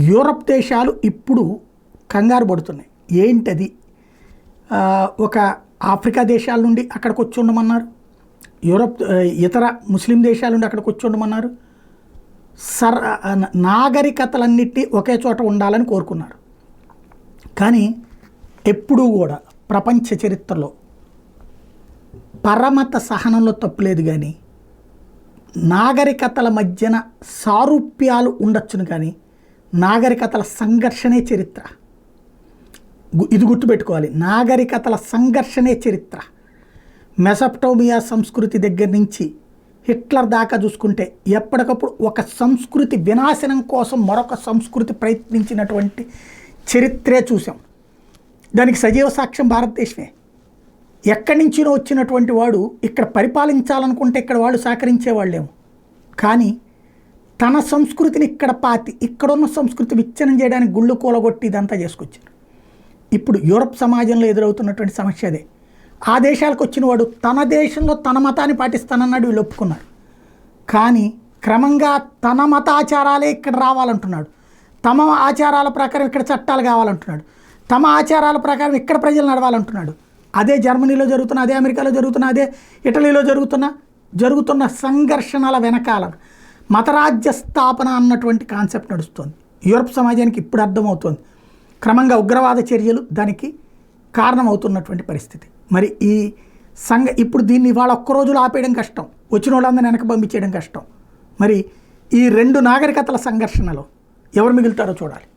Europe దేశాలు ఇప్పుడు కంగారు పడుతున్నాయి. ఏంటది? ఒక ఆఫ్రికా దేశాల నుండి అక్కడికి వచ్చి ఉండమన్నారు, యూరప్ ఇతర ముస్లిం దేశాల నుండి అక్కడికి వచ్చి ఉండమన్నారు, నాగరికతలన్నిటినీ ఒకే చోట ఉండాలని కోరుకున్నారు. కానీ ఎప్పుడూ కూడా ప్రపంచ చరిత్రలో పరమత సహనంలో తప్పులేదు, కానీ నాగరికతల మధ్యన సారూప్యాలు ఉండొచ్చును, కానీ నాగరికతల సంఘర్షణే చరిత్ర. ఇది గుర్తుపెట్టుకోవాలి, నాగరికతల సంఘర్షణే చరిత్ర. మెసొపటోమియా సంస్కృతి దగ్గర నుంచి హిట్లర్ దాకా చూసుకుంటే ఎప్పటికప్పుడు ఒక సంస్కృతి వినాశనం కోసం మరొక సంస్కృతి ప్రయత్నించినటువంటి చరిత్రే చూసాం. దానికి సజీవ సాక్ష్యం భారతదేశమే. ఎక్కడి నుంచినో వచ్చినటువంటి వాడు ఇక్కడ పరిపాలించాలనుకుంటే ఇక్కడ వాళ్ళు సహకరించేవాళ్ళేమో, కానీ తన సంస్కృతిని ఇక్కడ పాతి ఇక్కడున్న సంస్కృతి విచ్ఛిన్నం చేయడానికి గుళ్ళు కూలగొట్టి ఇదంతా చేసుకొచ్చారు. ఇప్పుడు యూరప్ సమాజంలో ఎదురవుతున్నటువంటి సమస్య అదే. ఆ దేశాలకు వచ్చిన వాడు తన దేశంలో తన మతాన్ని పాటిస్తానన్నాడు, వీళ్ళు ఒప్పుకున్నారు. కానీ క్రమంగా తన మతాచారాలే ఇక్కడ రావాలంటున్నాడు, తమ ఆచారాల ప్రకారం ఇక్కడ చట్టాలు కావాలంటున్నాడు, తమ ఆచారాల ప్రకారం ఇక్కడ ప్రజలు నడవాలంటున్నాడు. అదే జర్మనీలో జరుగుతున్న, అదే అమెరికాలో జరుగుతున్న, అదే ఇటలీలో జరుగుతున్న సంఘర్షణల వెనకాల మతరాజ్య స్థాపన అన్నటువంటి కాన్సెప్ట్ నడుస్తుంది. యూరప్ సమాజానికి ఇప్పుడు అర్థమవుతుంది. క్రమంగా ఉగ్రవాద చర్యలు దానికి కారణమవుతున్నటువంటి పరిస్థితి. మరి ఈ ఇప్పుడు దీన్ని ఇవాళ ఒక్క రోజులో ఆపేయడం కష్టం, వచ్చిన వాళ్ళందరినీ వెనక పంపించేయడం కష్టం. మరి ఈ రెండు నాగరికతల సంఘర్షణలో ఎవరు మిగులుతారో చూడాలి.